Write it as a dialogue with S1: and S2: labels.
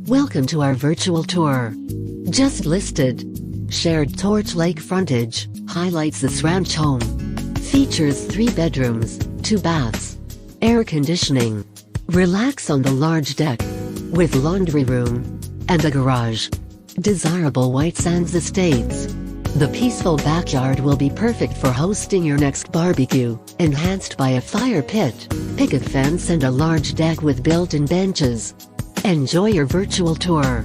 S1: Welcome to our virtual tour. Just listed. Shared Torch Lake frontage, highlights this ranch home. Features 3 bedrooms, 2 baths. Air conditioning. Relax on the large deck. With laundry room. And a garage. Desirable White Sands Estates. The peaceful backyard will be perfect for hosting your next barbecue, enhanced by a fire pit, picket fence and a large deck with built-in benches. Enjoy your virtual tour.